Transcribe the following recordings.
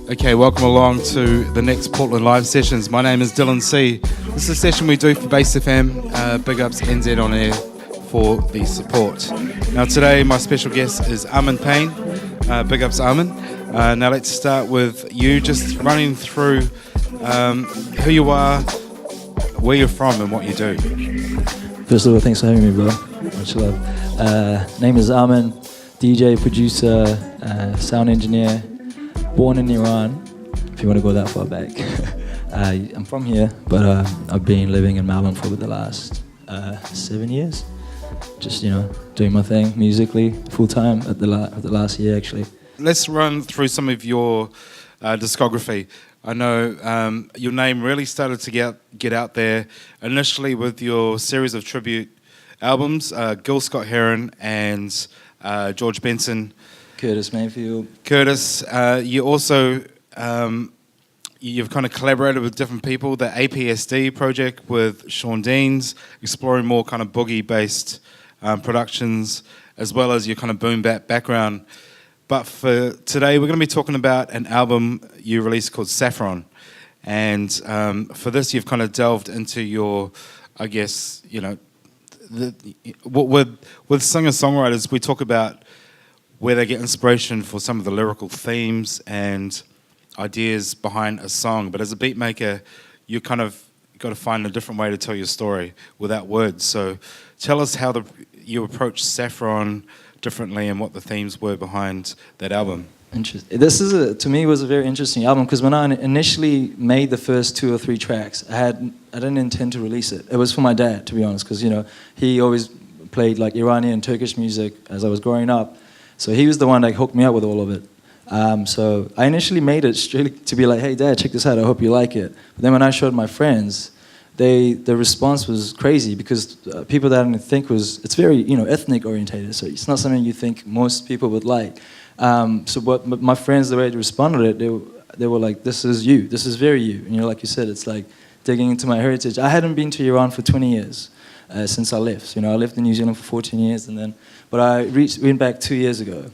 Okay, welcome along to the next Portland Live Sessions. My name is Dylan C. This is a session we do for Base FM. Big ups NZ on air for the support. Now today my special guest is Amin Payne. Big ups Amin. Now let's start with you just running through who you are, where you're from and what you do. First of all, thanks for having me, bro. Much love. Name is Amin, DJ, producer, sound engineer. Born in Iran, if you want to go that far back. I'm from here, but I've been living in Melbourne for the last 7 years. Just, doing my thing musically, full-time at the last year, actually. Let's run through some of your discography. I know your name really started to get out there initially with your series of tribute albums, Gill Scott Heron and George Benson. Curtis Mayfield. Curtis, you also, you've kind of collaborated with different people, the APSD project with Sean Deans, exploring more kind of boogie-based productions, as well as your kind of boom bap background. But for today, we're going to be talking about an album you released called Saffron. And for this, you've kind of delved into your, I guess, with singer-songwriters, we talk about where they get inspiration for some of the lyrical themes and ideas behind a song. But as a beat maker, you kind of got to find a different way to tell your story without words. So tell us how you approached Saffron differently and what the themes were behind that album. Interesting. This is to me was a very interesting album because when I initially made the first 2 or 3 tracks, I didn't intend to release it. It was for my dad, to be honest, because he always played like Iranian and Turkish music as I was growing up. So he was the one that hooked me up with all of it. So I initially made it straight to be like, hey, Dad, check this out. I hope you like it. But then when I showed my friends, the response was crazy because people that I didn't think it's very, ethnic orientated. So it's not something you think most people would like. So what my friends, the way they responded to it, they were like, this is you. This is very you. And like you said, it's like digging into my heritage. I hadn't been to Iran for 20 years. Since I left. I lived in New Zealand for 14 years, but I went back 2 years ago.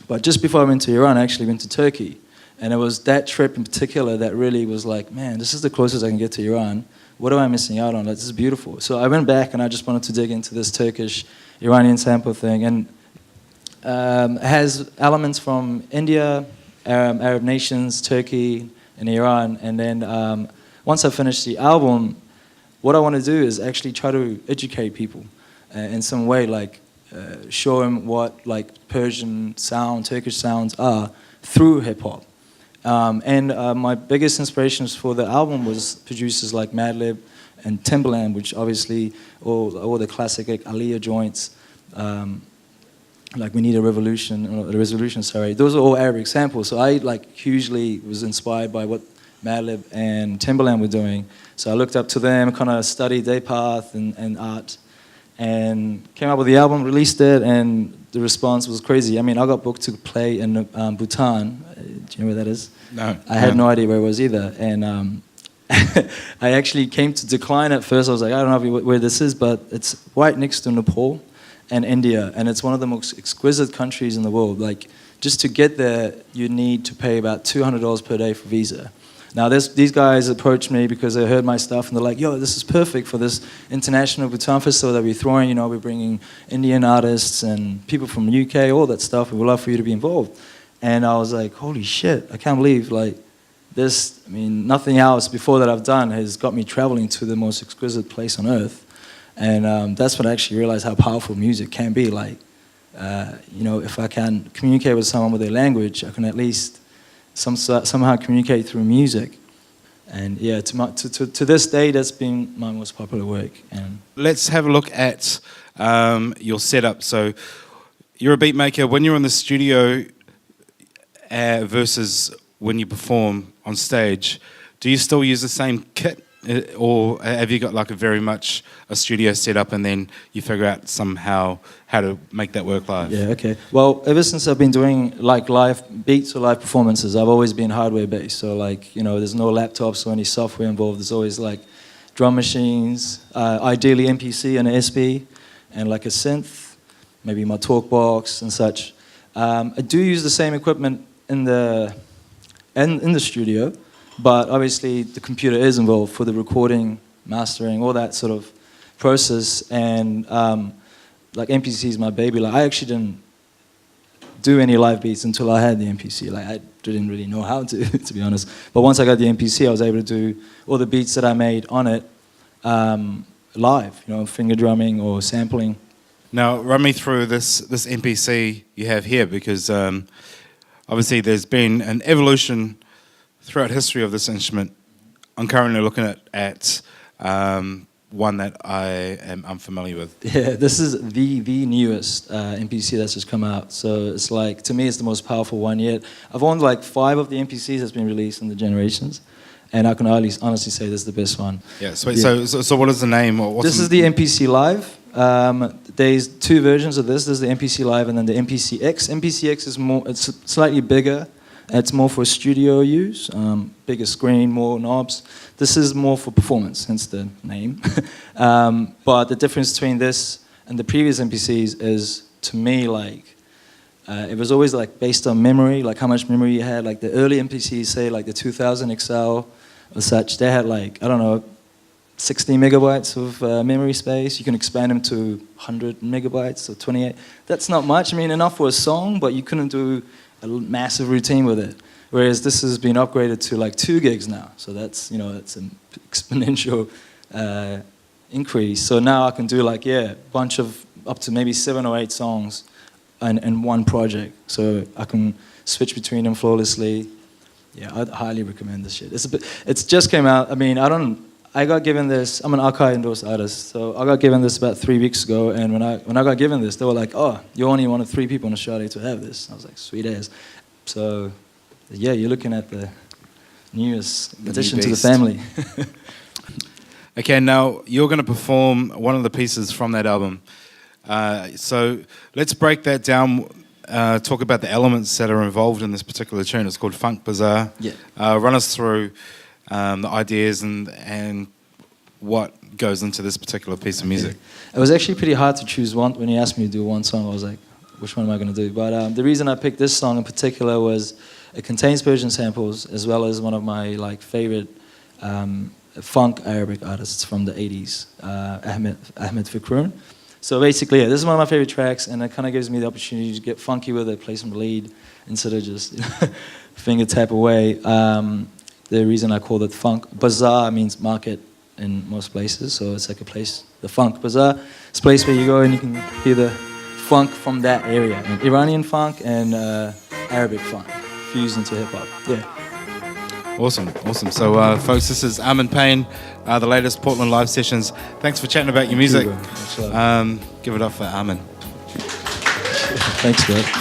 But just before I went to Iran, I actually went to Turkey. And it was that trip in particular that really was like, man, this is the closest I can get to Iran. What am I missing out on? This is beautiful. So I went back and I just wanted to dig into this Turkish Iranian sample thing. And it has elements from India, Arab nations, Turkey, and Iran. And then once I finished the album, what I want to do is actually try to educate people in some way, like show them what like Persian sound, Turkish sounds are through hip hop. And my biggest inspirations for the album was producers like Madlib and Timbaland, which obviously all the classic like, Aliyah joints, like We Need a Revolution, sorry. Those are all Arabic samples. So I like hugely was inspired by what Madlib and Timbaland were doing. So I looked up to them, kind of studied their path and art, and came up with the album, released it, and the response was crazy. I mean, I got booked to play in Bhutan. Do you know where that is? No. I had no idea where it was either. And I actually came to decline at first. I was like, I don't know where this is, but it's right next to Nepal and India, and it's one of the most exquisite countries in the world. Like, just to get there, you need to pay about $200 per day for visa. Now, these guys approached me because they heard my stuff, and they're like, yo, this is perfect for this international Bhutan festival that we're throwing. We're bringing Indian artists and people from the UK, all that stuff. We would love for you to be involved. And I was like, holy shit, I can't believe, like, this, I mean, nothing else before that I've done has got me traveling to the most exquisite place on earth. And that's when I actually realized how powerful music can be. Like, if I can communicate with someone with their language, I can at least somehow communicate through music. And yeah, to this day, that's been my most popular work. And let's have a look at your setup. So you're a beat maker. When you're in the studio versus when you perform on stage, do you still use the same kit? Or have you got like a very much a studio set up and then you figure out somehow how to make that work live? Yeah, okay. Well, ever since I've been doing like live beats or live performances, I've always been hardware based. So like, you know, there's no laptops or any software involved. There's always like drum machines, ideally MPC and an SB, and like a synth, maybe my talk box and such. I do use the same equipment in the studio, but obviously the computer is involved for the recording, mastering, all that sort of process. And like MPC is my baby. Like I actually didn't do any live beats until I had the MPC. Like I didn't really know how to, to be honest. But once I got the MPC, I was able to do all the beats that I made on it live. You know, finger drumming or sampling. Now, run me through this MPC you have here, because obviously there's been an evolution throughout history of this instrument. I'm currently looking at one that I am unfamiliar with. Yeah, this is the newest MPC that's just come out. So it's like, to me, it's the most powerful one yet. I've owned like 5 of the MPCs that's been released in the generations, and I can honestly say this is the best one. Yeah, sweet. Yeah. So what is the name? Or this is the MPC Live. There's 2 versions of this. There's the MPC Live and then the MPC X. MPC X is more, it's slightly bigger. It's more for studio use, bigger screen, more knobs. This is more for performance, hence the name. But the difference between this and the previous MPCs is, to me, like, it was always like based on memory, like how much memory you had. Like the early MPCs, say like the 2000 XL or such, they had like, I don't know, 60 megabytes of memory space. You can expand them to 100 megabytes or 28. That's not much. I mean, enough for a song, but you couldn't do a massive routine with it. Whereas this has been upgraded to like 2 gigs now. So that's, you know, that's an exponential increase. So now I can do like, yeah, a bunch of up to maybe 7 or 8 songs in one project. So I can switch between them flawlessly. Yeah, I'd highly recommend this shit. It's just came out. I mean, I got given this. I'm an Archive endorsed artist, so I got given this about 3 weeks ago. And when I got given this, they were like, "Oh, you're only one of 3 people in Australia to have this." I was like, "Sweet as." So, yeah, you're looking at the newest addition to the family. Okay, now you're going to perform one of the pieces from that album. So let's break that down. Talk about the elements that are involved in this particular tune. It's called Funk Bazaar. Yeah. Run us through the ideas and what goes into this particular piece of music. It was actually pretty hard to choose one. When you asked me to do one song, I was like, which one am I going to do? But the reason I picked this song in particular was it contains Persian samples, as well as one of my like favorite funk Arabic artists from the 80s, Ahmed Fikroon. So basically, yeah, this is one of my favorite tracks, and it kind of gives me the opportunity to get funky with it, play some lead, instead of just finger tap away. The reason I called it Funk Bazaar means market in most places, so it's like a place, the Funk Bazaar. It's a place where you go and you can hear the funk from that area, and Iranian funk and Arabic funk fused into hip hop. Yeah. Awesome. So, folks, this is Amin Payne, the latest Portland live sessions. Thanks for chatting about your music. Give Give it up for Amin. Thanks, bro.